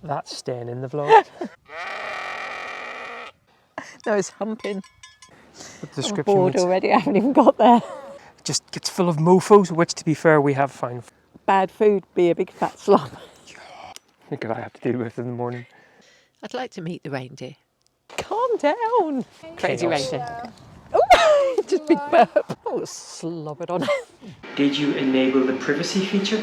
That's staying in the vlog. No, it's humping. The I'm description bored reads, already, I haven't even got there. just gets full of mofos, which to be fair we have found. Bad food, be a big fat slob. Look what I have to deal with in the morning. I'd like to meet the reindeer. Calm down. Crazy Chaos. reindeer. Oh, just big burp. Oh, slobbered on. Did you enable the privacy feature?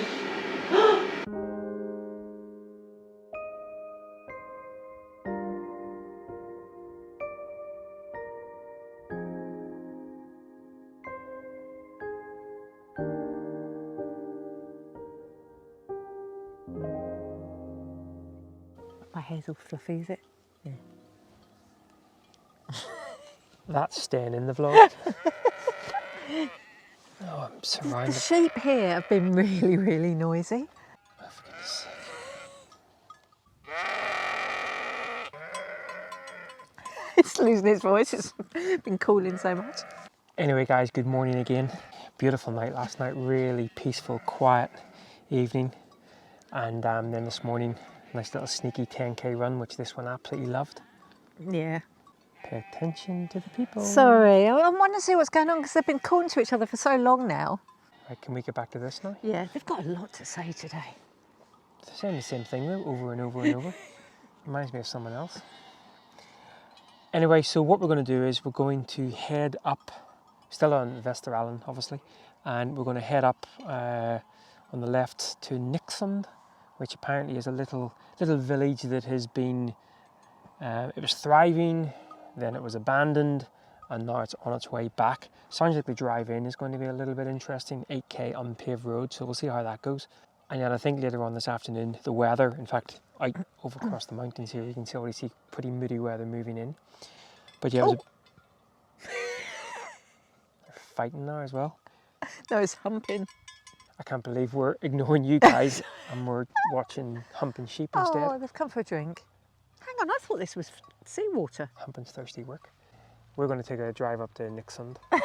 My hair's all fluffy, is it? Yeah. That's staying in the vlog. Oh, I'm surrounded. The sheep here have been really, really noisy. Oh, for goodness sake. It's losing its voice, it's been cooling so much. Anyway guys, good morning again. Beautiful night last night, really peaceful, quiet evening. And then this morning, nice little sneaky 10k run, which this one absolutely loved. Yeah. Pay attention to the people. Sorry, I want to see what's going on because they've been calling to each other for so long now. Right, can we get back to this now? Yeah, they've got a lot to say today. They're saying the same thing though, over and over and over. Reminds me of someone else. Anyway, so what we're going to do is we're going to head up, still on Vesterålen obviously, and we're going to head up on the left to Nixon, which apparently is a little village that has been, it was thriving, then it was abandoned, and now it's on its way back. Sounds like the drive in is going to be a little bit interesting, 8k unpaved road, so we'll see how that goes. And then I think later on this afternoon, the weather, in fact, out over across the mountains here, you can already see pretty moody weather moving in. But yeah, they're fighting now as well. No, it's humping. I can't believe we're ignoring you guys and we're watching humping sheep instead. Oh, they've come for a drink. Hang on, I thought this was seawater. Humping's thirsty work. We're going to take a drive up to Nixon. I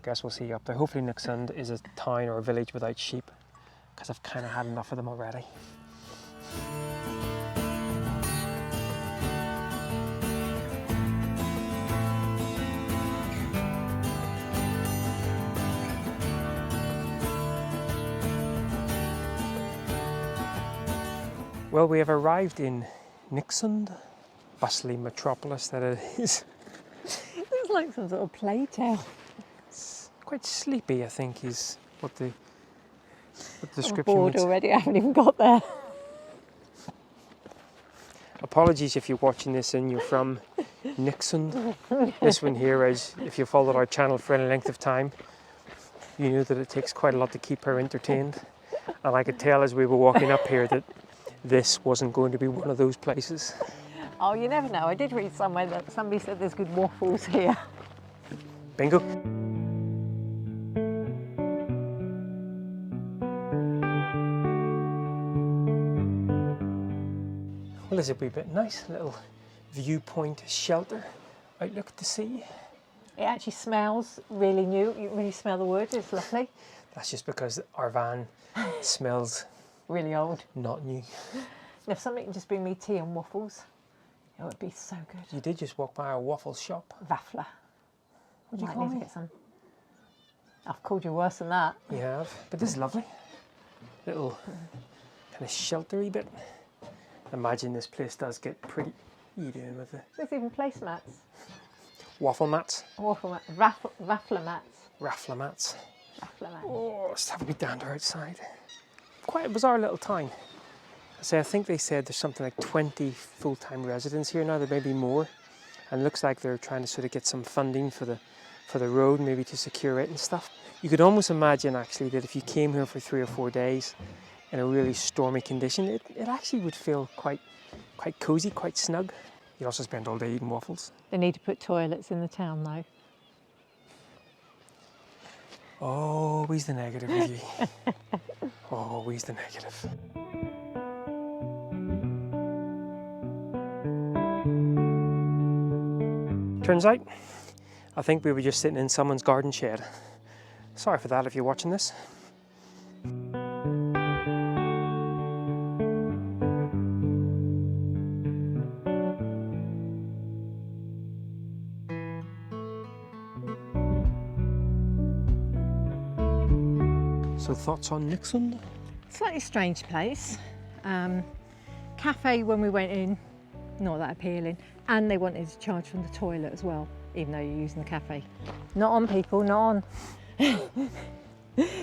guess we'll see you up there. Hopefully Nixon is a town or a village without sheep, because I've kind of had enough of them already. Well, we have arrived in Nixon, bustling metropolis that it is. It's like some sort of playtale. It's quite sleepy, I think, is what the I'm description bored reads. already, I haven't even got there. Apologies if you're watching this and you're from Nixon. This one here is, if you followed our channel for any length of time, you knew that it takes quite a lot to keep her entertained. And I could tell as we were walking up here that this wasn't going to be one of those places. Oh, you never know. I did read somewhere that somebody said there's good waffles here. Bingo. Well, it's a wee bit nice, little viewpoint shelter, outlook at the sea. It actually smells really new. You really smell the wood. It's lovely. That's just because our van smells Really old. not new. And if somebody can just bring me tea and waffles, it would be so good. You did just walk by our waffle shop. Waffler. What do you Might call need to me? get some. I've called you worse than that. You have, but this is lovely. Little kind of sheltery bit. Imagine this place does get pretty. What are you doing with the There's even placemats. waffle mats? Waffle mat. Waffler mats. Raffler mats. Waffler mats. Oh, let's have a wee dander outside. Quite a bizarre little town. I think they said there's something like 20 full-time residents here now. There may be more, and it looks like they're trying to sort of get some funding for the road, maybe to secure it and stuff. You could almost imagine actually that if you came here for 3 or 4 days in a really stormy condition, it actually would feel quite cozy, quite snug. You also spend all day eating waffles. They need to put toilets in the town though. Always the negative with you. Always the negative. Turns out, I think we were just sitting in someone's garden shed. Sorry for that if you're watching this. So thoughts on Nixon? Slightly strange place. Cafe when we went in, not that appealing. And they wanted to charge from the toilet as well, even though you're using the cafe. Not on, people, not on.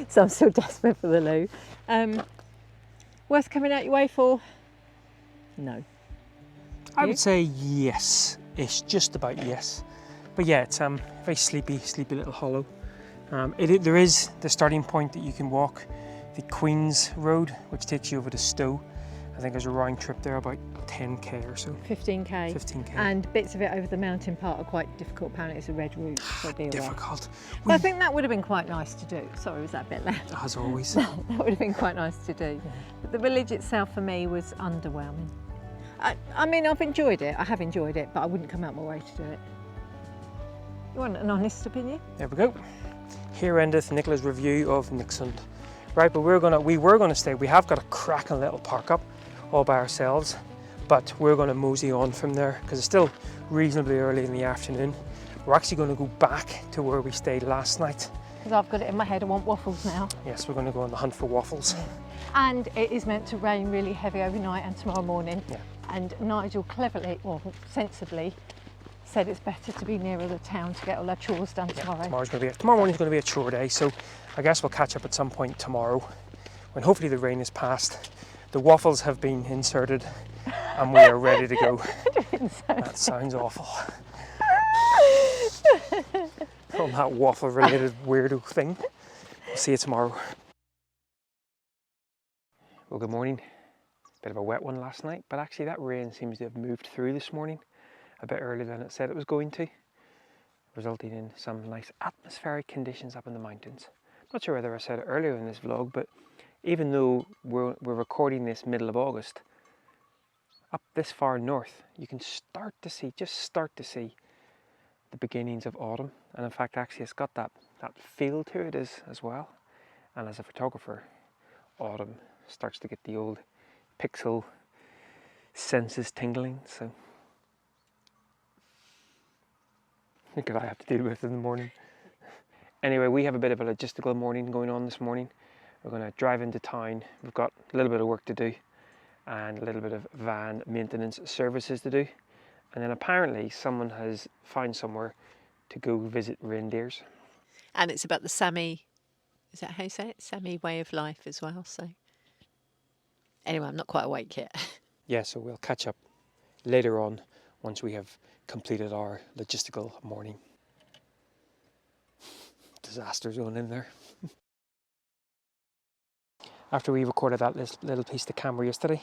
So I'm still desperate for the loo. Worth coming out your way for? No. I would say yes, ish, just about yes. But yeah, it's very sleepy little hollow. There is the starting point that you can walk, the Queen's Road, which takes you over to Stowe. I think there's a round trip there, about 10k or so. 15k. 15k. And bits of it over the mountain part are quite difficult. Apparently it's a red route, so be aware. Difficult. But I think that would have been quite nice to do. Sorry, was that a bit loud? As always. That would have been quite nice to do. Yeah. But the village itself for me was underwhelming. I mean, I've enjoyed it. I have enjoyed it, but I wouldn't come out my way to do it. You want an honest opinion? There we go. Here endeth Nicola's review of Nixon. Right, but we were gonna stay. We have got a cracking little park up all by ourselves, but we're gonna mosey on from there because it's still reasonably early in the afternoon. We're actually gonna go back to where we stayed last night. Because I've got it in my head, I want waffles now. Yes, we're gonna go on the hunt for waffles. And it is meant to rain really heavy overnight and tomorrow morning. Yeah. And Nigel cleverly, well, sensibly, said it's better to be nearer the town to get all our chores done tomorrow. Tomorrow morning's going to be a chore day, so I guess we'll catch up at some point tomorrow when hopefully the rain is past. The waffles have been inserted and we are ready to go. That sounds awful. From that waffle related weirdo thing. We'll see you tomorrow. Well, good morning. Bit of a wet one last night, but actually that rain seems to have moved through this morning a bit earlier than it said it was going to, resulting in some nice atmospheric conditions up in the mountains. Not sure whether I said it earlier in this vlog, but even though we're recording this middle of August, up this far north, you can start to see the beginnings of autumn. And in fact, actually it's got that feel to it as well. And as a photographer, autumn starts to get the old pixel senses tingling, so what could I have to deal with in the morning? Anyway, we have a bit of a logistical morning going on this morning. We're going to drive into town. We've got a little bit of work to do and a little bit of van maintenance services to do. And then apparently someone has found somewhere to go visit reindeers. And it's about the Sami, is that how you say it? Sami way of life as well. So anyway, I'm not quite awake yet. Yeah, so we'll catch up later on once we have completed our logistical morning. Disaster zone in there. After we recorded that little piece to camera yesterday,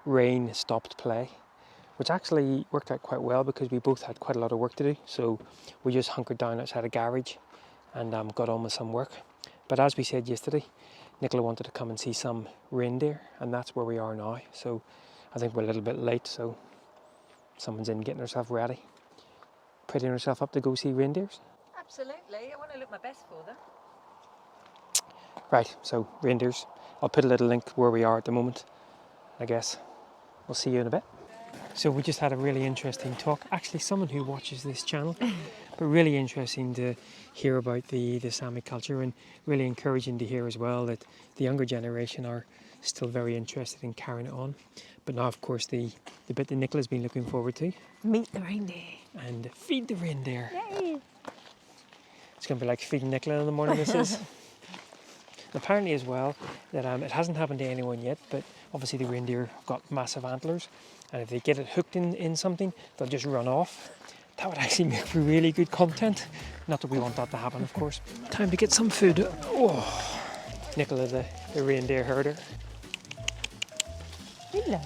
rain stopped play, which actually worked out quite well because we both had quite a lot of work to do. So we just hunkered down outside a garage and got on with some work. But as we said yesterday, Nicola wanted to come and see some reindeer, and that's where we are now. So I think we're a little bit late, so someone's in getting herself ready, putting herself up to go see reindeers. Absolutely, I want to look my best for them. Right, so reindeers. I'll put a little link where we are at the moment, I guess. We'll see you in a bit. So we just had a really interesting talk. Actually, someone who watches this channel, but really interesting to hear about the Sami culture, and really encouraging to hear as well that the younger generation are still very interested in carrying it on. But now, of course, the bit that Nicola's been looking forward to. Meet the reindeer. And feed the reindeer. Yay! It's going to be like feeding Nicola in the morning, this is. Apparently as well, that it hasn't happened to anyone yet, but obviously the reindeer have got massive antlers, and if they get it hooked in something, they'll just run off. That would actually make for really good content. Not that we want that to happen, of course. Time to get some food. Oh, Nicola, the reindeer herder. Hello.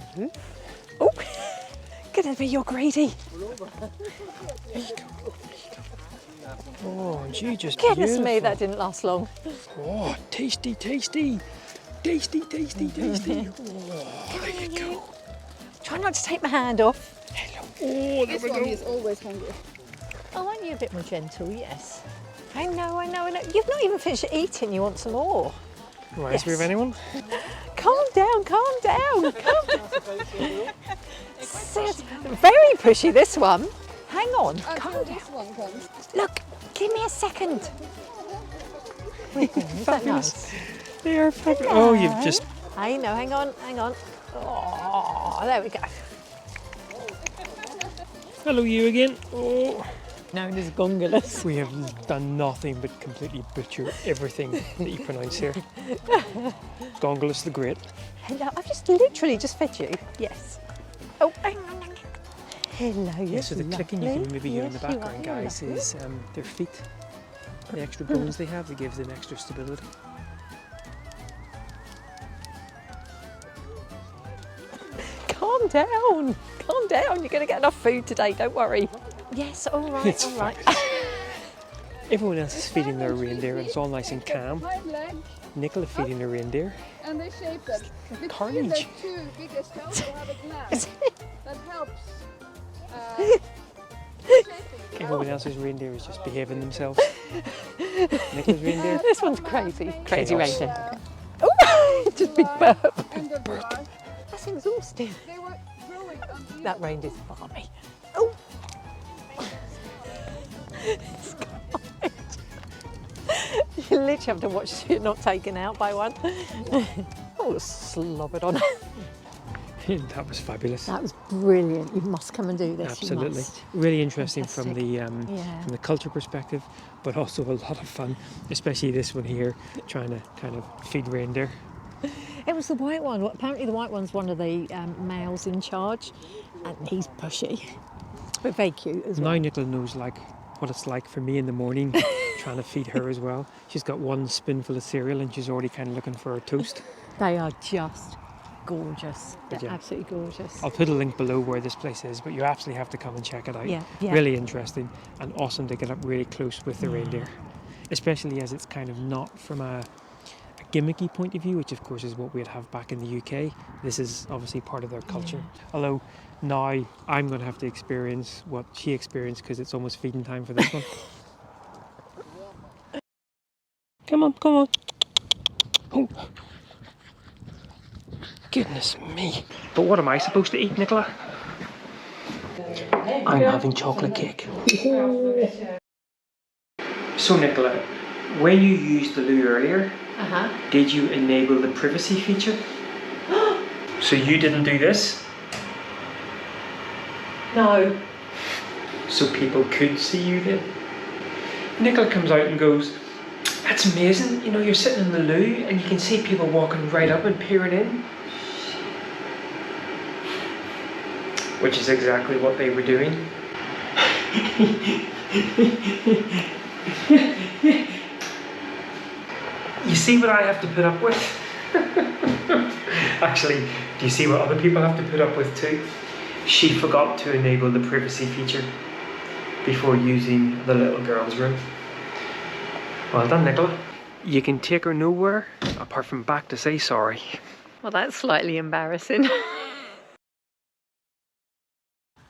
Oh, gonna be your Grady. There you go. Oh, gee, just Goodness beautiful. me, that didn't last long. Oh, tasty, tasty. Tasty, tasty, tasty. Oh, there you go. Try not to take my hand off. Hello. Oh, there This we one go. is always hungry. Oh, aren't you a bit more gentle? Yes. I know. You've not even finished eating, you want some more. Reminds me of Yes. anyone? Calm down, calm down. Very pushy, this one. Hang on, calm Until down. this one comes. Look, give me a second. Is that nice? They are fabulous. Oh, you've just... I know, hang on. Oh, there we go. Hello, you again. Oh. Known as gondolas. We have done nothing but completely butcher everything that you pronounce here. Gongolus the Great. Hello, I've just literally just fed you. Yes. Oh, hang on. Hello, Yeah, so the clicking you can maybe hear in the background, guys, is their feet. The extra bones they have, it gives them extra stability. Calm down. You're going to get enough food today, don't worry. Yes, all right, It's all right. Everyone else is feeding their reindeer and it's all nice and calm. Nicola feeding the reindeer. And they shape them. Between Carnage. the two biggest toes, you have a glass that helps shaping. Everyone else's reindeer is just behaving themselves. Nicola's reindeer. This one's crazy Chaos. reindeer. Oh, just big burp. End of July. That's exhausting. They were growing on the That reindeer's farmy. Oh. You literally have to watch it not taken out by one. Oh, slobbered on. That was fabulous. That was brilliant. You must come and do this. You Absolutely. must. Really interesting from Fantastic. the from the culture perspective, but also a lot of fun, especially this one here, trying to kind of feed reindeer. It was the white one. Apparently the white one's one of the males in charge, and he's pushy, but very cute as well. Now Nicola knows like what it's like for me in the morning, trying to feed her as well. She's got one spoonful of cereal and she's already kind of looking for her toast. They are just gorgeous. They're Yeah. absolutely gorgeous. I'll put a link below where this place is, but you absolutely have to come and check it out. Yeah, yeah. Really interesting and awesome to get up really close with the reindeer, especially as it's kind of not from a gimmicky point of view, which of course is what we'd have back in the UK. This is obviously part of their culture. Although now I'm going to have to experience what she experienced because it's almost feeding time for this one. Come on. Oh. Goodness me. But what am I supposed to eat, Nicola? I'm having chocolate cake. So Nicola, when you used the loo earlier, did you enable the privacy feature? So you didn't do this? No. So people could see you then? Nicola comes out and goes, that's amazing, you know, you're sitting in the loo and you can see people walking right up and peering in. Which is exactly what they were doing. You see what I have to put up with? Actually, do you see what other people have to put up with too? She forgot to enable the privacy feature before using the little girl's room. Well done, Nicola. You can take her nowhere apart from back to say sorry. Well, that's slightly embarrassing.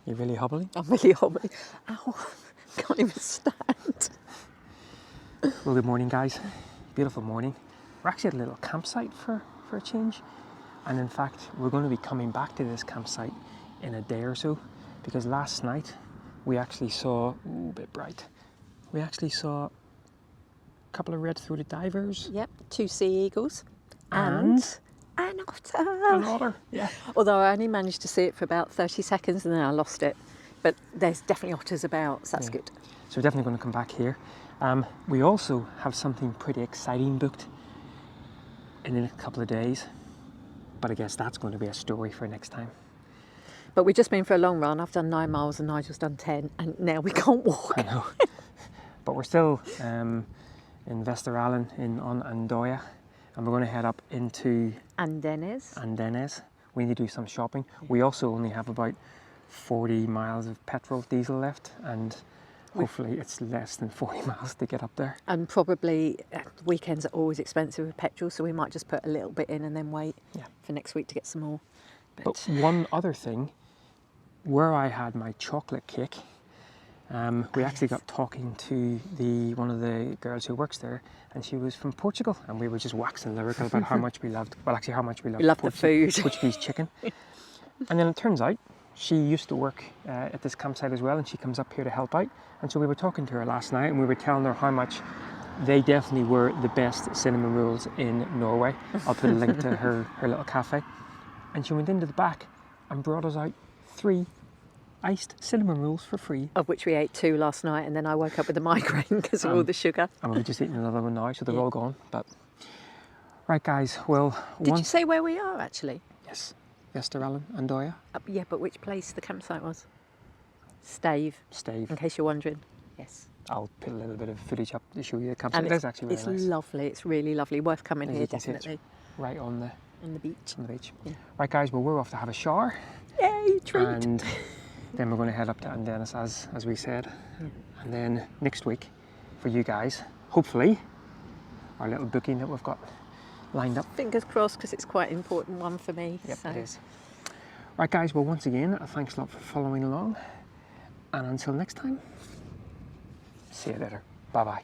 You're really hobbling? I'm really hobbly. Ow, can't even stand. Well, good morning, guys. Beautiful morning. We're actually at a little campsite for a change. And in fact, we're going to be coming back to this campsite in a day or so, because last night we actually saw, ooh, a bit bright, we actually saw a couple of red-throated divers. Yep, 2 sea eagles And an otter. an otter. Yeah. Although I only managed to see it for about 30 seconds and then I lost it. But there's definitely otters about, so that's good. So we're definitely going to come back here. We also have something pretty exciting booked in a couple of days, but I guess that's going to be a story for next time. But we've just been for a long run. I've done 9 miles and Nigel's done 10, and now we can't walk. I know. But we're still in Vesterålen on Andoya, and we're going to head up into Andenes. We need to do some shopping. We also only have about 40 miles of petrol diesel left, and hopefully it's less than 40 miles to get up there. And probably weekends are always expensive with petrol, so we might just put a little bit in and then wait for next week to get some more. But one other thing, where I had my chocolate cake, we actually got talking to one of the girls who works there, and she was from Portugal, and we were just waxing lyrical about how much we loved, well actually how much we loved the food. Portuguese chicken. And then it turns out she used to work at this campsite as well, and she comes up here to help out. And so we were talking to her last night, and we were telling her how much They definitely were the best cinnamon rolls in Norway. I'll put a link to her little cafe. And she went into the back and brought us out 3 iced cinnamon rolls for free. Of which we ate 2 last night, and then I woke up with a migraine because of all the sugar. And we've just eaten another one now, so they're Yeah. all gone. But right, guys, well, Did you say where we are actually? Yes, Vesterålen and Doya. Yeah, but which place the campsite was? Stave, Stave. in case you're wondering. Yes. I'll put a little bit of footage up to show you the campsite. And It is actually it's really nice. lovely. It's really lovely. Worth coming As here, you can see, it's definitely. right on the beach. beach. Yeah. Right, guys, well, we're off to have a shower. Yay, treat! And then we're going to head up to Andenes, as we said. Yeah. And then next week, for you guys, hopefully, our little booking that we've got lined up. Fingers crossed, because it's quite an important one for me. Yep, so. it is. Right, guys, well, once again, thanks a lot for following along. And until next time, see you later. Bye-bye.